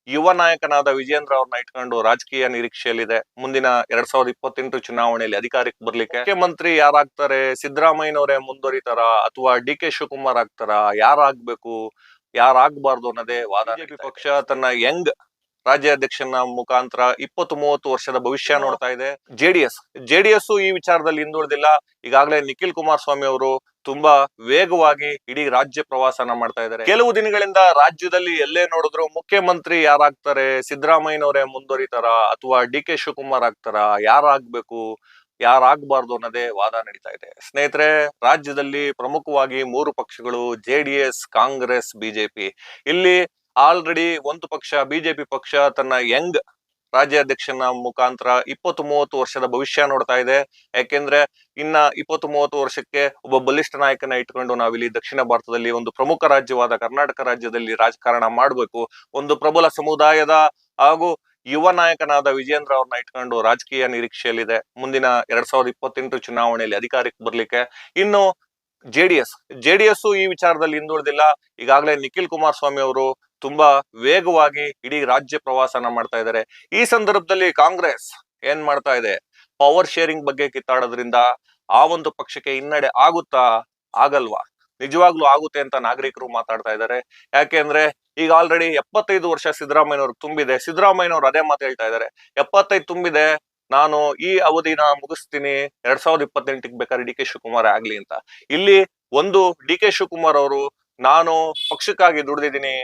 ಯುವ ನಾಯಕನಾದ ವಿಜೇಂದ್ರ ಅವ್ರನ್ನ ಇಟ್ಕೊಂಡು ರಾಜಕೀಯ ನಿರೀಕ್ಷೆಯಲ್ಲಿದೆ. ಮುಂದಿನ 2028 ಚುನಾವಣೆಯಲ್ಲಿ ಅಧಿಕಾರಕ್ಕೆ ಬರ್ಲಿಕ್ಕೆ ಮುಖ್ಯಮಂತ್ರಿ ಯಾರಾಗ್ತಾರೆ? ಸಿದ್ದರಾಮಯ್ಯನವರೇ ಮುಂದುವರಿತಾರ ಅಥವಾ DK ಶಿವಕುಮಾರ್ ಆಗ್ತಾರ? ಯಾರಾಗ್ಬೇಕು, ಯಾರಾಗ್ಬಾರ್ದು ಅನ್ನೋದೇ ವಾದ. ಬಿಜೆಪಿ ಪಕ್ಷ ತನ್ನ ಯಂಗ್ ರಾಜ್ಯಾಧ್ಯಕ್ಷನ ಮುಖಾಂತರ 20-30 ವರ್ಷದ ಭವಿಷ್ಯ ನೋಡ್ತಾ ಇದೆ. ಜೆಡಿಎಸ್ ಈ ವಿಚಾರದಲ್ಲಿ ಹಿಂದುಳಿದಿಲ್ಲ. ಈಗಾಗಲೇ ನಿಖಿಲ್ ಕುಮಾರಸ್ವಾಮಿ ಅವರು ತುಂಬಾ ವೇಗವಾಗಿ ಇಡೀ ರಾಜ್ಯ ಪ್ರವಾಸನ ಮಾಡ್ತಾ ಇದ್ದಾರೆ. ಕೆಲವು ದಿನಗಳಿಂದ ರಾಜ್ಯದಲ್ಲಿ ಎಲ್ಲೇ ನೋಡಿದ್ರು ಮುಖ್ಯಮಂತ್ರಿ ಯಾರಾಗ್ತಾರೆ? ಸಿದ್ದರಾಮಯ್ಯನವರೇ ಮುಂದುವರಿತಾರ ಅಥವಾ DK ಶಿವಕುಮಾರ್ ಆಗ್ತಾರ? ಯಾರಾಗ್ಬೇಕು, ಯಾರಾಗ್ಬಾರ್ದು ಅನ್ನೋದೇ ವಾದ ನಡೀತಾ ಇದೆ. ಸ್ನೇಹಿತರೆ, ರಾಜ್ಯದಲ್ಲಿ ಪ್ರಮುಖವಾಗಿ 3 ಪಕ್ಷಗಳು, ಜೆಡಿಎಸ್, ಕಾಂಗ್ರೆಸ್, ಬಿಜೆಪಿ. ಇಲ್ಲಿ ಆಲ್ರೆಡಿ ಒಂದು ಪಕ್ಷ, ಬಿಜೆಪಿ ಪಕ್ಷ, ತನ್ನ ಯಂಗ್ ರಾಜ್ಯಾಧ್ಯಕ್ಷನ ಮುಖಾಂತರ 20-30 ವರ್ಷದ ಭವಿಷ್ಯ ನೋಡ್ತಾ ಇದೆ. ಯಾಕೆಂದ್ರೆ ಇನ್ನ 20-30 ವರ್ಷಕ್ಕೆ ಒಬ್ಬ ಬಲಿಷ್ಠ ನಾಯಕನ ಇಟ್ಕೊಂಡು ನಾವಿಲ್ಲಿ ದಕ್ಷಿಣ ಭಾರತದಲ್ಲಿ ಒಂದು ಪ್ರಮುಖ ರಾಜ್ಯವಾದ ಕರ್ನಾಟಕ ರಾಜ್ಯದಲ್ಲಿ ರಾಜಕಾರಣ ಮಾಡಬೇಕು. ಒಂದು ಪ್ರಬಲ ಸಮುದಾಯದ ಹಾಗೂ ಯುವ ನಾಯಕನಾದ ವಿಜೇಂದ್ರ ಅವ್ರನ್ನ ಇಟ್ಕೊಂಡು ರಾಜಕೀಯ ನಿರೀಕ್ಷೆಯಲ್ಲಿದೆ. ಮುಂದಿನ 2028 ಚುನಾವಣೆಯಲ್ಲಿ ಅಧಿಕಾರಕ್ಕೆ ಬರ್ಲಿಕ್ಕೆ. ಇನ್ನು ಜೆಡಿಎಸ್ ಈ ವಿಚಾರದಲ್ಲಿ ಹಿಂದುಳಿದಿಲ್ಲ. ಈಗಾಗಲೇ ನಿಖಿಲ್ ಕುಮಾರಸ್ವಾಮಿ ಅವರು ತುಂಬಾ ವೇಗವಾಗಿ ಇಡೀ ರಾಜ್ಯ ಪ್ರವಾಸನ ಮಾಡ್ತಾ ಇದ್ದಾರೆ. ಈ ಸಂದರ್ಭದಲ್ಲಿ ಕಾಂಗ್ರೆಸ್ ಏನ್ ಮಾಡ್ತಾ ಇದೆ? ಪವರ್ ಶೇರಿಂಗ್ ಬಗ್ಗೆ ಕಿತ್ತಾಡೋದ್ರಿಂದ ಆ ಒಂದು ಪಕ್ಷಕ್ಕೆ ಹಿನ್ನಡೆ ಆಗುತ್ತಾ, ಆಗಲ್ವಾ? ನಿಜವಾಗ್ಲೂ ಆಗುತ್ತೆ ಅಂತ ನಾಗರಿಕರು ಮಾತಾಡ್ತಾ ಇದ್ದಾರೆ. ಯಾಕೆಂದ್ರೆ ಈಗ ಆಲ್ರೆಡಿ 75 ವರ್ಷ ಸಿದ್ದರಾಮಯ್ಯನವ್ರಿಗೆ ತುಂಬಿದೆ. ಸಿದ್ದರಾಮಯ್ಯನವ್ರು ಅದೇ ಮಾತು ಹೇಳ್ತಾ ಇದ್ದಾರೆ, 75 ತುಂಬಿದೆ, ನಾನು ಈ ಅವಧಿನ ಮುಗಿಸ್ತೀನಿ, 2028ಕ್ಕೆ ಬೇಕಾದ್ರೆ DK ಶಿವಕುಮಾರ್ ಆಗ್ಲಿ ಅಂತ. ಇಲ್ಲಿ ಒಂದು DK ಶಿವಕುಮಾರ್ ಅವರು, ನಾನು ಪಕ್ಷಕ್ಕಾಗಿ ದುಡ್ದಿದ್ದೀನಿ,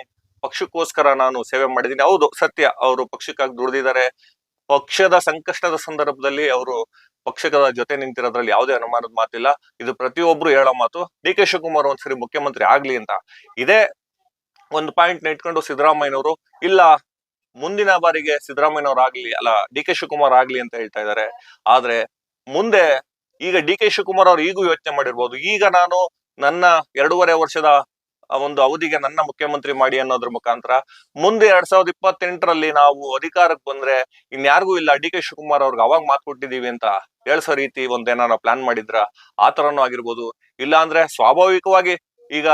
ಪಕ್ಷಕ್ಕೋಸ್ಕರ ನಾನು ಸೇವೆ ಮಾಡಿದ್ದೀನಿ. ಹೌದು, ಸತ್ಯ, ಅವರು ಪಕ್ಷಕ್ಕಾಗಿ ದುಡ್ದಿದ್ದಾರೆ. ಪಕ್ಷದ ಸಂಕಷ್ಟದ ಸಂದರ್ಭದಲ್ಲಿ ಅವರು ಪಕ್ಷದ ಜೊತೆ ನಿಂತಿರೋದ್ರಲ್ಲಿ ಯಾವುದೇ ಅನುಮಾನದ ಮಾತಿಲ್ಲ. ಇದು ಪ್ರತಿಯೊಬ್ರು ಹೇಳೋ ಮಾತು. DK ಶಿವಕುಮಾರ್ ಒಂದ್ಸರಿ ಮುಖ್ಯಮಂತ್ರಿ ಆಗ್ಲಿ ಅಂತ. ಇದೇ ಒಂದು ಪಾಯಿಂಟ್ ನ ಇಟ್ಕೊಂಡು ಸಿದ್ದರಾಮಯ್ಯನವರು, ಇಲ್ಲ ಮುಂದಿನ ಬಾರಿಗೆ ಸಿದ್ದರಾಮಯ್ಯನವ್ರು ಆಗ್ಲಿ, ಅಲ್ಲ DK ಶಿವಕುಮಾರ್ ಆಗ್ಲಿ ಅಂತ ಹೇಳ್ತಾ ಇದ್ದಾರೆ. ಆದ್ರೆ ಮುಂದೆ ಈಗ DK ಶಿವಕುಮಾರ್ ಅವ್ರು ಈಗೂ ಯೋಚನೆ ಮಾಡಿರ್ಬೋದು, ಈಗ ನಾನು ನನ್ನ 2.5 ವರ್ಷದ ಒಂದು ಅವಧಿಗೆ ನನ್ನ ಮುಖ್ಯಮಂತ್ರಿ ಮಾಡಿ ಅನ್ನೋದ್ರ ಮುಖಾಂತರ ಮುಂದೆ 2028ರಲ್ಲಿ ನಾವು ಅಧಿಕಾರಕ್ಕೆ ಬಂದ್ರೆ ಇನ್ಯಾರಿಗೂ ಇಲ್ಲ, DK ಶಿವಕುಮಾರ್ ಅವ್ರಿಗೆ ಅವಾಗ ಮಾತು ಕೊಟ್ಟಿದೀವಿ ಅಂತ ಹೇಳ್ಸೋ ರೀತಿ ಒಂದೇನಾರ ಪ್ಲಾನ್ ಮಾಡಿದ್ರ ಆ ತರನೂ ಆಗಿರ್ಬೋದು. ಇಲ್ಲ ಅಂದ್ರೆ ಸ್ವಾಭಾವಿಕವಾಗಿ ಈಗ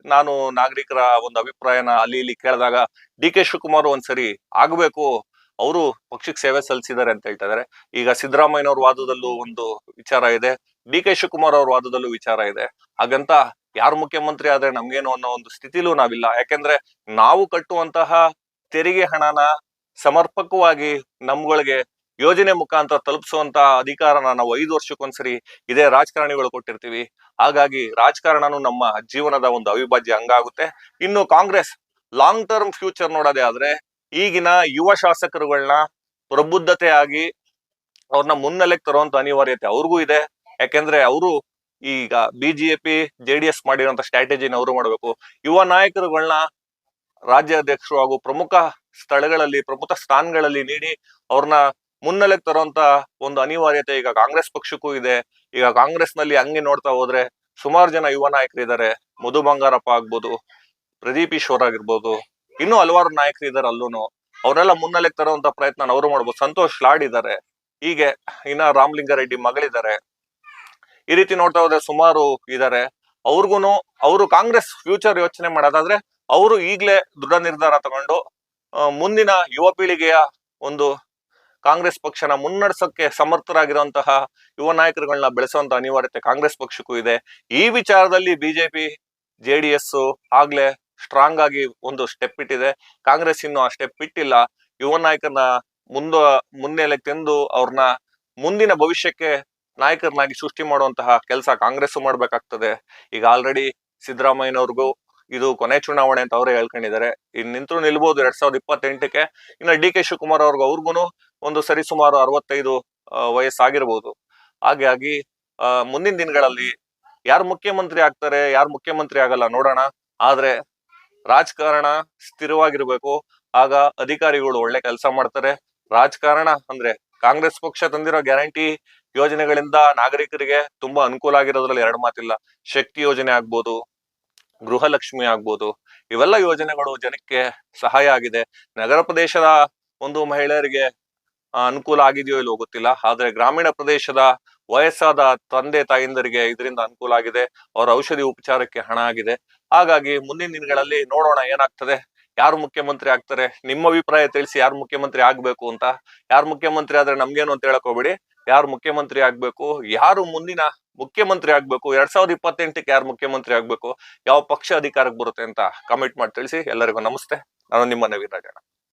ನಾನು ನಾಗರಿಕರ ಒಂದು ಅಭಿಪ್ರಾಯನ ಅಲ್ಲಿ ಇಲ್ಲಿ ಕೇಳಿದಾಗ DK ಶಿವಕುಮಾರ್ ಒಂದ್ಸರಿ ಆಗ್ಬೇಕು, ಅವರು ಪಕ್ಷಕ್ಕೆ ಸೇವೆ ಸಲ್ಲಿಸಿದ್ದಾರೆ ಅಂತ ಹೇಳ್ತಾ ಇದಾರೆ. ಈಗ ಸಿದ್ದರಾಮಯ್ಯನವ್ರ ವಾದದಲ್ಲೂ ಒಂದು ವಿಚಾರ ಇದೆ, DK ಶಿವಕುಮಾರ್ ಅವ್ರ ವಾದದಲ್ಲೂ ವಿಚಾರ ಇದೆ. ಹಾಗಂತ ಯಾರು ಮುಖ್ಯಮಂತ್ರಿ ಆದ್ರೆ ನಮ್ಗೇನು ಅನ್ನೋ ಒಂದು ಸ್ಥಿತಿಲೂ ನಾವಿಲ್ಲ. ಯಾಕೆಂದ್ರೆ ನಾವು ಕಟ್ಟುವಂತಹ ತೆರಿಗೆ ಹಣನ ಸಮರ್ಪಕವಾಗಿ ನಮ್ಗಳಿಗೆ ಯೋಜನೆ ಮುಖಾಂತರ ತಲುಪಿಸುವಂತ ಅಧಿಕಾರನ ನಾವು 5 ವರ್ಷಕ್ಕೊಂದ್ಸರಿ ಇದೇ ರಾಜಕಾರಣಿಗಳು ಕೊಟ್ಟಿರ್ತೀವಿ. ಹಾಗಾಗಿ ರಾಜಕಾರಣನು ನಮ್ಮ ಜೀವನದ ಒಂದು ಅವಿಭಾಜ್ಯ ಅಂಗ ಆಗುತ್ತೆ. ಇನ್ನು ಕಾಂಗ್ರೆಸ್ ಲಾಂಗ್ ಟರ್ಮ್ ಫ್ಯೂಚರ್ ನೋಡೋದೇ ಆದ್ರೆ ಈಗಿನ ಯುವ ಶಾಸಕರುಗಳನ್ನ ಪ್ರಬುದ್ಧತೆ ಆಗಿ ಅವ್ರನ್ನ ಮುನ್ನೆಲೆಗೆ ತರುವಂತ ಅನಿವಾರ್ಯತೆ ಅವ್ರಿಗೂ ಇದೆ. ಯಾಕೆಂದ್ರೆ ಅವರು ಈಗ ಬಿಜೆಪಿ ಜೆಡಿಎಸ್ ಮಾಡಿರುವಂತ ಸ್ಟ್ರಾಟಜಿನ ಅವರು ಮಾಡ್ಬೇಕು. ಯುವ ನಾಯಕರುಗಳನ್ನ ರಾಜ್ಯಾಧ್ಯಕ್ಷರು ಹಾಗೂ ಪ್ರಮುಖ ಸ್ಥಳಗಳಲ್ಲಿ, ಪ್ರಮುಖ ಸ್ಥಾನಗಳಲ್ಲಿ ನೀಡಿ ಅವ್ರನ್ನ ಮುನ್ನೆಲೆಗೆ ತರುವಂತ ಒಂದು ಅನಿವಾರ್ಯತೆ ಈಗ ಕಾಂಗ್ರೆಸ್ ಪಕ್ಷಕ್ಕೂ ಇದೆ. ಈಗ ಕಾಂಗ್ರೆಸ್ ನಲ್ಲಿ ಹಂಗೆ ನೋಡ್ತಾ ಹೋದ್ರೆ ಸುಮಾರು ಜನ ಯುವ ನಾಯಕರಿದ್ದಾರೆ. ಮಧು ಬಂಗಾರಪ್ಪ ಆಗ್ಬೋದು, ಪ್ರದೀಪ್ ಈಶ್ವರ್ ಆಗಿರ್ಬೋದು, ಇನ್ನೂ ಹಲವಾರು ನಾಯಕರು ಇದಾರೆ. ಅಲ್ಲೂನು ಅವರೆಲ್ಲ ಮುನ್ನೆಲೆಗೆ ತರುವಂತ ಪ್ರಯತ್ನ ಅವರು ಮಾಡ್ಬೋದು. ಸಂತೋಷ್ ಲಾಡ್ ಇದ್ದಾರೆ, ಹೀಗೆ ಇನ್ನ ರಾಮಲಿಂಗಾರೆಡ್ಡಿ ಮಗಳಿದ್ದಾರೆ. ಈ ರೀತಿ ನೋಡ್ತಾ ಹೋದ್ರೆ ಸುಮಾರು ಇದಾರೆ. ಅವ್ರಿಗೂನು ಅವರು ಕಾಂಗ್ರೆಸ್ ಫ್ಯೂಚರ್ ಯೋಚನೆ ಮಾಡೋದಾದ್ರೆ ಅವರು ಈಗ್ಲೇ ದೃಢ ನಿರ್ಧಾರ ತಗೊಂಡು ಮುಂದಿನ ಯುವ ಪೀಳಿಗೆಯ ಒಂದು ಕಾಂಗ್ರೆಸ್ ಪಕ್ಷನ ಮುನ್ನಡೆಸೋಕೆ ಸಮರ್ಥರಾಗಿರುವಂತಹ ಯುವ ನಾಯಕರುಗಳನ್ನ ಬೆಳೆಸುವಂತ ಅನಿವಾರ್ಯತೆ ಕಾಂಗ್ರೆಸ್ ಪಕ್ಷಕ್ಕೂ ಇದೆ. ಈ ವಿಚಾರದಲ್ಲಿ ಬಿಜೆಪಿ ಜೆಡಿಎಸ್ ಆಗ್ಲೇ ಸ್ಟ್ರಾಂಗ್ ಆಗಿ ಒಂದು ಸ್ಟೆಪ್ ಇಟ್ಟಿದೆ. ಕಾಂಗ್ರೆಸ್ ಇನ್ನು ಆ ಸ್ಟೆಪ್ ಇಟ್ಟಿಲ್ಲ. ಯುವ ನಾಯಕರನ್ನ ಮುನ್ನೆಲೆಗೆ ತಂದು ಅವ್ರನ್ನ ಮುಂದಿನ ಭವಿಷ್ಯಕ್ಕೆ ನಾಯಕರನ್ನಾಗಿ ಸೃಷ್ಟಿ ಮಾಡುವಂತಹ ಕೆಲಸ ಕಾಂಗ್ರೆಸ್ ಮಾಡ್ಬೇಕಾಗ್ತದೆ. ಈಗ ಆಲ್ರೆಡಿ ಸಿದ್ದರಾಮಯ್ಯನವ್ರಿಗೂ ಇದು ಕೊನೆ ಚುನಾವಣೆ ಅಂತ ಅವರೇ ಹೇಳ್ಕೊಂಡಿದ್ದಾರೆ. ಇನ್ ನಿಂತರೂ ನಿಲ್ಬಹುದು 2028ಕ್ಕೆ. ಇನ್ನು DK ಶಿವಕುಮಾರ್ ಅವ್ರಿಗೂ ಒಂದು ಸರಿ ಸುಮಾರು 65 ವಯಸ್ಸಾಗಿರ್ಬೋದು. ಹಾಗಾಗಿ ಮುಂದಿನ ದಿನಗಳಲ್ಲಿ ಯಾರು ಮುಖ್ಯಮಂತ್ರಿ ಆಗ್ತಾರೆ, ಯಾರು ಮುಖ್ಯಮಂತ್ರಿ ಆಗಲ್ಲ ನೋಡೋಣ. ಆದ್ರೆ ರಾಜಕಾರಣ ಸ್ಥಿರವಾಗಿರ್ಬೇಕು. ಆಗ ಅಧಿಕಾರಿಗಳು ಒಳ್ಳೆ ಕೆಲಸ ಮಾಡ್ತಾರೆ. ರಾಜಕಾರಣ ಅಂದ್ರೆ ಕಾಂಗ್ರೆಸ್ ಪಕ್ಷ ತಂದಿರೋ ಗ್ಯಾರಂಟಿ ಯೋಜನೆಗಳಿಂದ ನಾಗರಿಕರಿಗೆ ತುಂಬಾ ಅನುಕೂಲ ಆಗಿರೋದ್ರಲ್ಲಿ ಎರಡು ಮಾತಿಲ್ಲ. ಶಕ್ತಿ ಯೋಜನೆ ಆಗ್ಬೋದು, ಗೃಹಲಕ್ಷ್ಮಿ ಆಗ್ಬೋದು, ಇವೆಲ್ಲ ಯೋಜನೆಗಳು ಜನಕ್ಕೆ ಸಹಾಯ ಆಗಿದೆ. ನಗರ ಪ್ರದೇಶದ ಒಂದು ಮಹಿಳೆಯರಿಗೆ ಅನುಕೂಲ ಆಗಿದೆಯೋ ಇಲ್ಲೋ ಗೊತ್ತಿಲ್ಲ. ಆದ್ರೆ ಗ್ರಾಮೀಣ ಪ್ರದೇಶದ ವಯಸ್ಸಾದ ತಂದೆ ತಾಯಿಂದರಿಗೆ ಇದರಿಂದ ಅನುಕೂಲ ಆಗಿದೆ. ಅವರ ಔಷಧಿ ಉಪಚಾರಕ್ಕೆ ಹಣ ಆಗಿದೆ. ಹಾಗಾಗಿ ಮುಂದಿನ ದಿನಗಳಲ್ಲಿ ನೋಡೋಣ ಏನಾಗ್ತದೆ. ಯಾರು ಮುಖ್ಯಮಂತ್ರಿ ಆಗ್ತಾರೆ, ನಿಮ್ಮ ಅಭಿಪ್ರಾಯ ತಿಳಿಸಿ. ಯಾರು ಮುಖ್ಯಮಂತ್ರಿ ಆಗ್ಬೇಕು ಅಂತ. ಯಾರು ಮುಖ್ಯಮಂತ್ರಿ ಆದ್ರೆ ನಮ್ಗೇನು ಅಂತ ಹೇಳಕ್ ಹೋಗ್ಬೇಡಿ. ಯಾರು ಮುಖ್ಯಮಂತ್ರಿ ಆಗ್ಬೇಕು, ಯಾರು ಮುಂದಿನ ಮುಖ್ಯಮಂತ್ರಿ ಆಗ್ಬೇಕು, 2028ಕ್ಕೆ ಯಾರು ಮುಖ್ಯಮಂತ್ರಿ ಆಗ್ಬೇಕು, ಯಾವ ಪಕ್ಷ ಅಧಿಕಾರಕ್ಕೆ ಬರುತ್ತೆ ಅಂತ ಕಮೆಂಟ್ ಮಾಡಿ ತಿಳಿಸಿ. ಎಲ್ಲರಿಗೂ ನಮಸ್ತೆ. ನಾನು ನಿಮ್ಮ ನವೀನ್ ರಾಜಣ್ಣ.